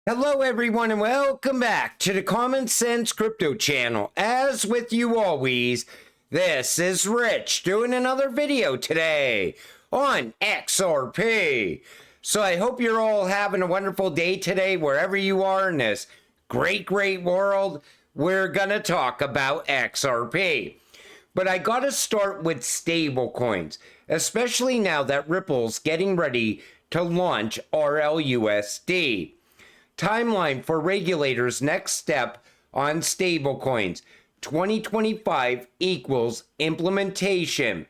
Hello everyone and welcome back to the Common Sense Crypto channel. As with you always, this is Rich doing another video today on XRP. So I hope you're all having a wonderful day today wherever you are in this great world. We're gonna talk about XRP. But I gotta start with stablecoins, especially now that Ripple's getting ready to launch RLUSD. Timeline for regulators' next step on stablecoins. 2025 equals implementation.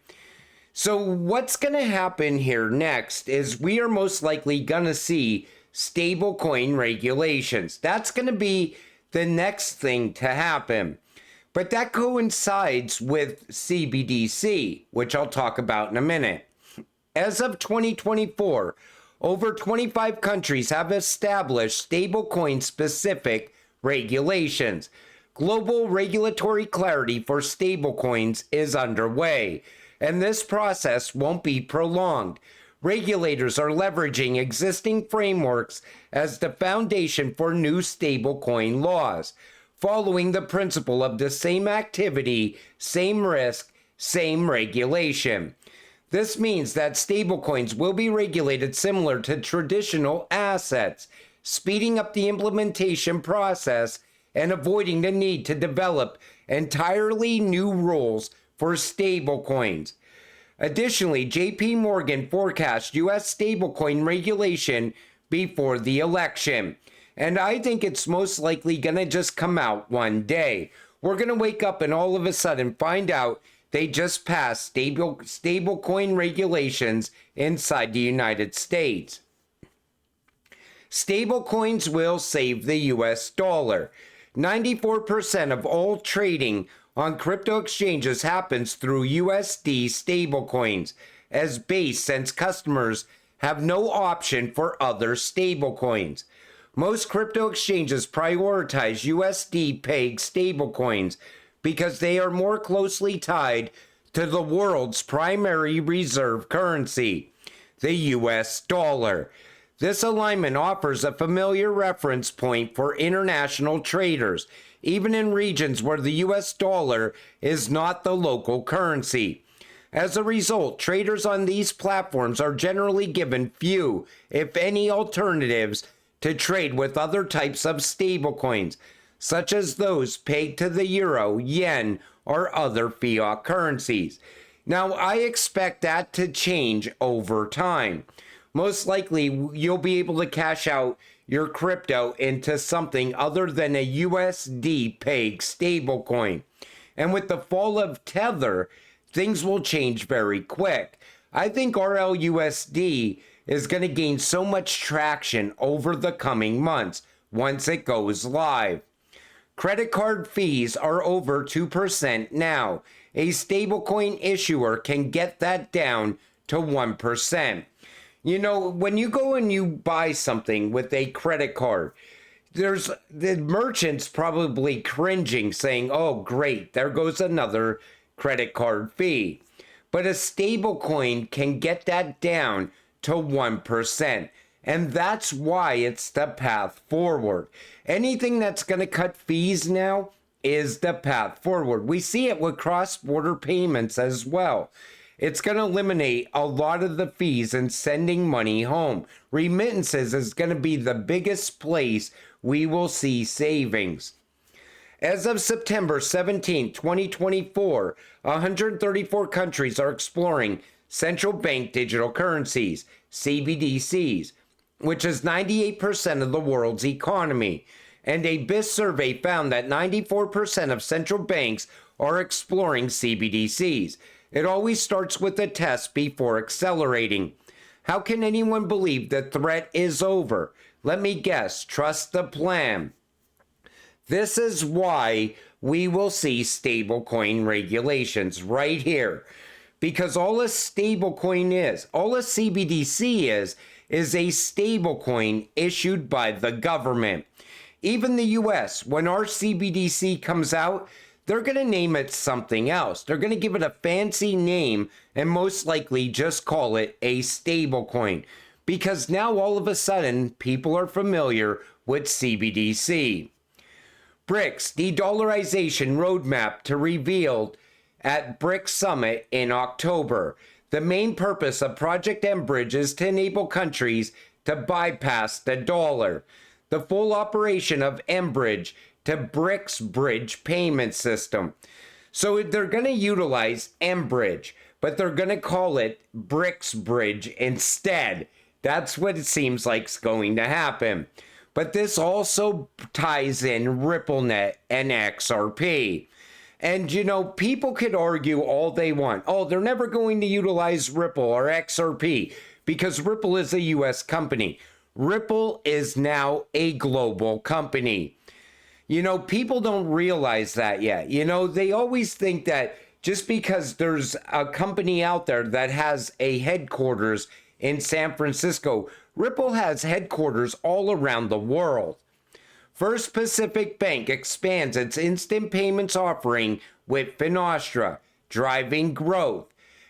So what's going to happen here next is we are most likely going to see stablecoin regulations. That's going to be the next thing to happen. But that coincides with CBDC, which I'll talk about in a minute. As of 2024, over 25 countries have established stablecoin-specific regulations. Global regulatory clarity for stablecoins is underway, and this process won't be prolonged. Regulators are leveraging existing frameworks as the foundation for new stablecoin laws, following the principle of the same activity, same risk, same regulation. This means that stablecoins will be regulated similar to traditional assets, speeding up the implementation process and avoiding the need to develop entirely new rules for stablecoins. Additionally, JP Morgan forecast US stablecoin regulation before the election, and I think it's most likely going to just come out one day. We're going to wake up and all of a sudden find out they just passed stablecoin regulations inside the United States. Stablecoins will save the US dollar. 94% of all trading on crypto exchanges happens through USD stablecoins as base, since customers have no option for other stablecoins. Most crypto exchanges prioritize USD pegged stablecoins because they are more closely tied to the world's primary reserve currency, the US dollar. This alignment offers a familiar reference point for international traders, even in regions where the US dollar is not the local currency. As a result, traders on these platforms are generally given few, if any, alternatives to trade with other types of stablecoins, such as those pegged to the euro, yen, or other fiat currencies. Now, I expect that to change over time. Most likely, you'll be able to cash out your crypto into something other than a USD pegged stablecoin. And with the fall of Tether, things will change very quick. I think RLUSD is going to gain so much traction over the coming months once it goes live. Credit card fees are over 2% now. A stablecoin issuer can get that down to 1%. You know, when you go and you buy something with a credit card, there's the merchants probably cringing, saying, oh, great, there goes another credit card fee. But a stablecoin can get that down to 1%. And that's why it's the path forward. Anything that's going to cut fees now is the path forward. We see it with cross-border payments as well. It's going to eliminate a lot of the fees in sending money home. Remittances is going to be the biggest place we will see savings. As of September 17, 2024, 134 countries are exploring central bank digital currencies, CBDCs, which is 98% of the world's economy. And a BIS survey found that 94% of central banks are exploring CBDCs. It always starts with a test before accelerating. How can anyone believe the threat is over? Let me guess, trust the plan. This is why we will see stablecoin regulations right here. Because all a stablecoin is, all a CBDC is a stablecoin issued by the government. Even the US, when our CBDC comes out, they're going to name it something else. They're going to give it a fancy name and most likely just call it a stablecoin. Because now all of a sudden, people are familiar with CBDC. Brics de-dollarization roadmap to revealed at Brics Summit in October. The main purpose of Project Enbridge is to enable countries to bypass the dollar. The full operation of Enbridge to Brics bridge payment system. So they're going to utilize Enbridge, but they're going to call it Brics Bridge instead. That's what it seems like is going to happen. But this also ties in RippleNet and XRP. And, you know, people could argue all they want. Oh, they're never going to utilize Ripple or XRP because Ripple is a US company. Ripple is now a global company. You know, people don't realize that yet. You know, they always think that just because there's a company out there that has a headquarters in San Francisco, Ripple has headquarters all around the world. First Pacific Bank expands its instant payments offering with Finastra, driving growth.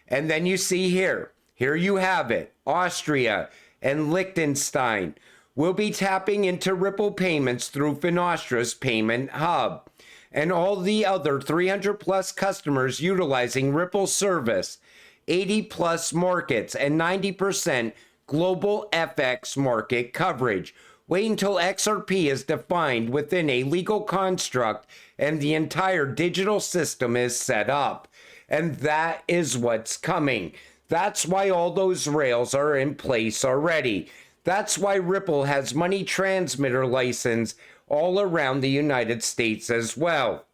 And then you see here you have it, Austria and Liechtenstein will be tapping into Ripple payments through Finastra's payment hub. And all the other 300 plus customers utilizing Ripple service, 80 plus markets and 90% global FX market coverage. Wait until XRP is defined within a legal construct and the entire digital system is set up. And that is what's coming. That's why all those rails are in place already. That's why Ripple has money transmitter license all around the United States as well.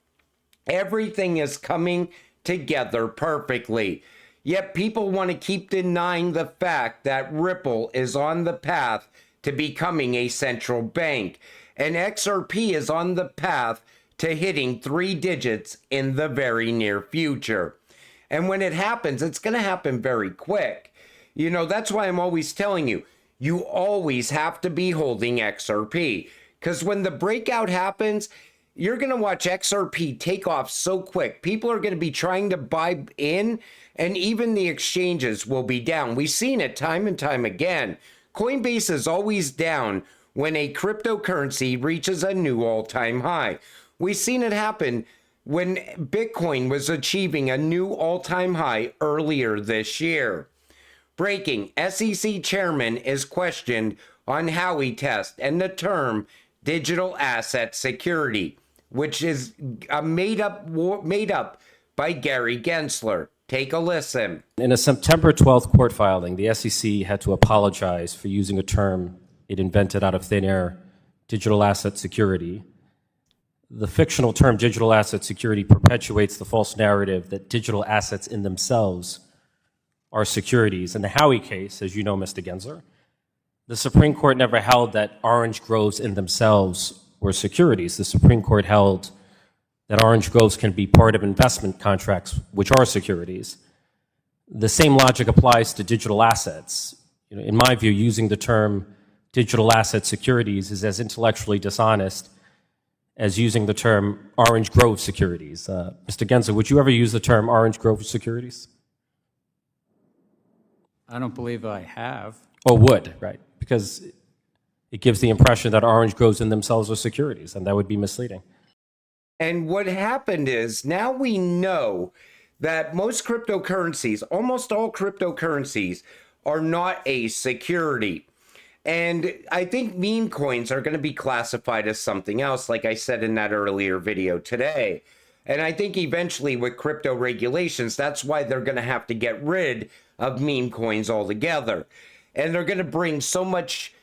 Everything is coming together perfectly. Yet people want to keep denying the fact that Ripple is on the path to becoming a central bank, and XRP is on the path to hitting 3 digits in the very near future. And when it happens, it's going to happen very quick. You know, that's why I'm always telling you, you always have to be holding XRP, because when the breakout happens, you're going to watch XRP take off so quick. People are going to be trying to buy in, and even the exchanges will be down. We've seen it time and time again. Coinbase is always down when a cryptocurrency reaches a new all-time high. We've seen it happen when Bitcoin was achieving a new all-time high earlier this year. Breaking, SEC chairman is questioned on Howey test and the term digital asset security, which is made up by Gary Gensler. Take a listen. In a September 12th court filing, the SEC had to apologize for using a term it invented out of thin air, digital asset security. The fictional term digital asset security perpetuates the false narrative that digital assets in themselves are securities. In the Howey case, as you know, Mr. Gensler, the Supreme Court never held that orange groves in themselves were securities. The Supreme Court held that orange groves can be part of investment contracts, which are securities. The same logic applies to digital assets. You know, in my view, using the term digital asset securities is as intellectually dishonest as using the term orange grove securities. Mr. Gensler, would you ever use the term orange grove securities? I don't believe I have. Or would, right? Because it gives the impression that orange groves in themselves are securities, and that would be misleading. And what happened is now we know that most cryptocurrencies, almost all cryptocurrencies, are not a security. And I think meme coins are going to be classified as something else, like I said in that earlier video today. And I think eventually with crypto regulations, that's why they're going to have to get rid of meme coins altogether. And they're going to bring so much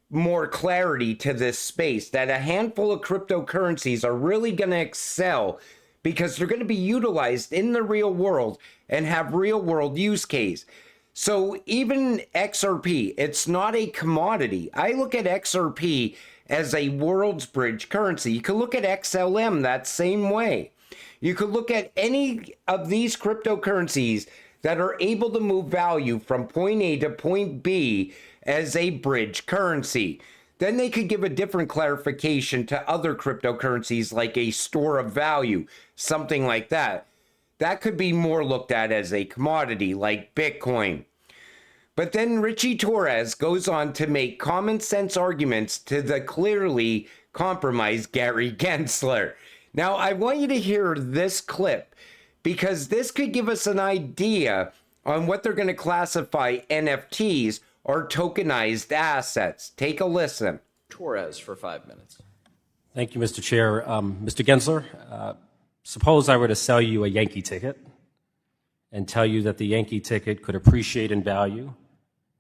more clarity to this space that a handful of cryptocurrencies are really going to excel because they're going to be utilized in the real world and have real world use case. So even XRP, it's not a commodity. I look at XRP as a world's bridge currency. You could look at XLM that same way. You could look at any of these cryptocurrencies that are able to move value from point A to point B as a bridge currency. Then they could give a different clarification to other cryptocurrencies like a store of value, something like that. That could be more looked at as a commodity like Bitcoin. But then Richie Torres goes on to make common sense arguments to the clearly compromised Gary Gensler. Now, I want you to hear this clip because this could give us an idea on what they're going to classify NFTs or tokenized assets. Take a listen. Torres for 5 minutes. Thank you, Mr. Chair. Mr. Gensler, suppose I were to sell you a Yankee ticket and tell you that the Yankee ticket could appreciate in value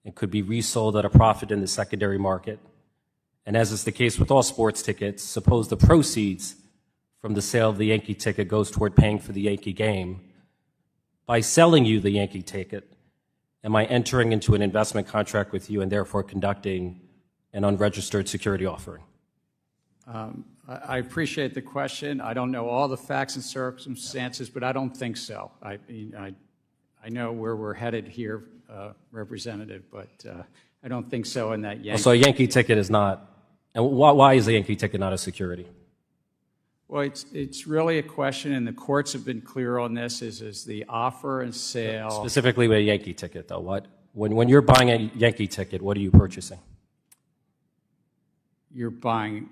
and could be resold at a profit in the secondary market. And as is the case with all sports tickets, suppose the proceeds from the sale of the Yankee ticket goes toward paying for the Yankee game. By selling you the Yankee ticket, am I entering into an investment contract with you and therefore conducting an unregistered security offering? I appreciate the question. I don't know all the facts and circumstances, but I don't think so. I know where we're headed here, Representative, but I don't think so in that Yankee. So a Yankee ticket is not, and why is a Yankee ticket not a security? Well, it's really a question, and the courts have been clear on this, is the offer and sale. Specifically with a Yankee ticket, though, when you're buying a Yankee ticket, what are you purchasing? You're buying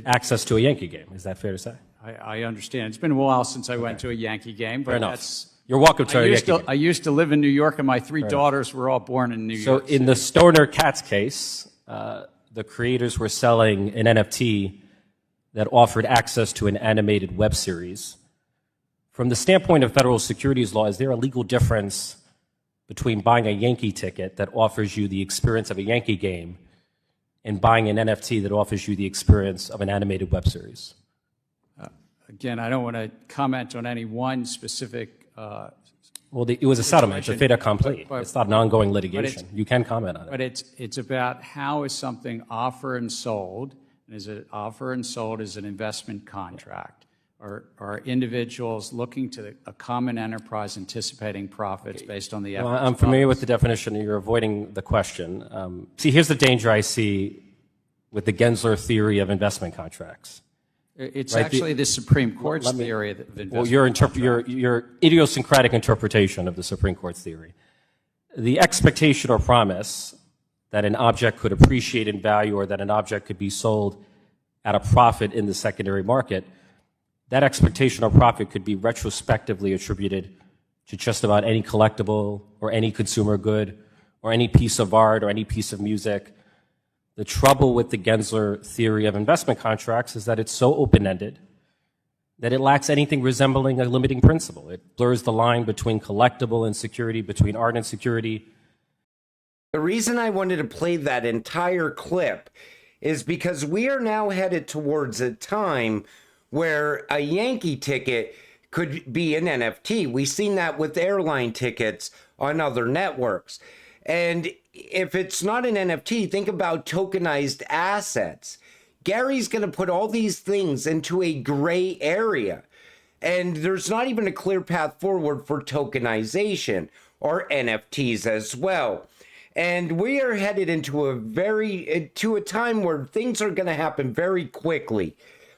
access to a Yankee game. Is that fair to say? I understand. It's been a while since I went to a Yankee game, Fair but enough. that's. You're welcome to a Yankee game. I used to live in New York, and my three daughters were all born in New York. So in the Stoner Cats case, the creators were selling an NFT that offered access to an animated web series. From the standpoint of federal securities law, is there a legal difference between buying a Yankee ticket that offers you the experience of a Yankee game and buying an NFT that offers you the experience of an animated web series? Again, I don't want to comment on any one specific. Well, it was a settlement. It's a fait accompli. It's not an ongoing litigation. You can comment on it. But it's about how is something offered and sold. And is it offered and sold as an investment contract? Are individuals looking to a common enterprise anticipating profits based on the efforts? Well, I'm familiar with the definition, and you're avoiding the question. See, here's the danger I see with the Gensler theory of investment contracts. It's right? Actually the Supreme Court's theory of investment. Well, your idiosyncratic interpretation of the Supreme Court's theory. The expectation or promise that an object could appreciate in value or that an object could be sold at a profit in the secondary market, that expectation or profit could be retrospectively attributed to just about any collectible or any consumer good or any piece of art or any piece of music. The trouble with the Gensler theory of investment contracts is that it's so open-ended that it lacks anything resembling a limiting principle. It blurs the line between collectible and security, between art and security. The reason I wanted to play that entire clip is because we are now headed towards a time where a Yankee ticket could be an NFT. We've seen that with airline tickets on other networks. And if it's not an NFT, think about tokenized assets. Gary's going to put all these things into a gray area. And there's not even a clear path forward for tokenization or NFTs as well. And we are headed into a time where things are going to happen very quickly.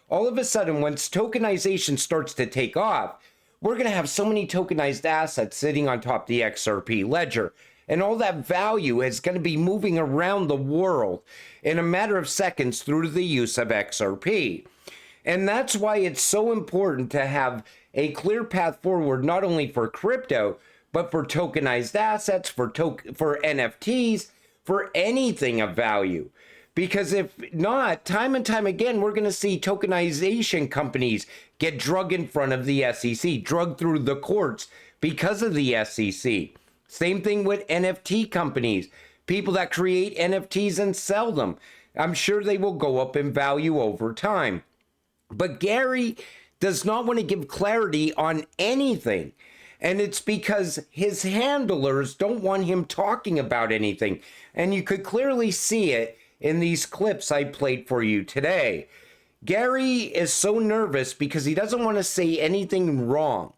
All of a sudden, once tokenization starts to take off, we're going to have so many tokenized assets sitting on top of the XRP ledger. And all that value is going to be moving around the world in a matter of seconds through the use of XRP. And that's why it's so important to have a clear path forward, not only for crypto, but for tokenized assets, for NFTs, for anything of value. Because if not, time and time again, we're going to see tokenization companies get drugged in front of the SEC, drugged through the courts because of the SEC. Same thing with NFT companies, people that create NFTs and sell them. I'm sure they will go up in value over time. But Gary does not want to give clarity on anything. And it's because his handlers don't want him talking about anything. And you could clearly see it in these clips I played for you today. Gary is so nervous because he doesn't want to say anything wrong,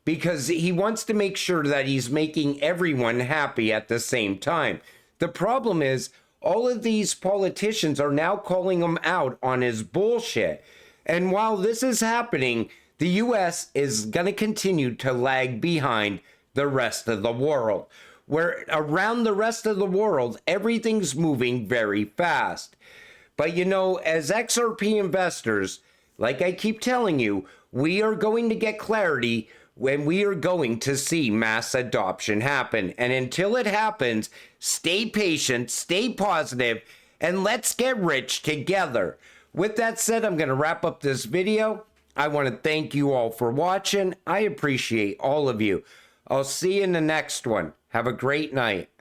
because he wants to make sure that he's making everyone happy at the same time. The problem is all of these politicians are now calling him out on his bullshit. And while this is happening, the U.S. is going to continue to lag behind the rest of the world. where around the rest of the world, everything's moving very fast. But you know, as XRP investors, like I keep telling you, we are going to get clarity when we are going to see mass adoption happen. And until it happens, stay patient, stay positive, and let's get rich together. With that said, I'm going to wrap up this video. I want to thank you all for watching. I appreciate all of you. I'll see you in the next one. Have a great night.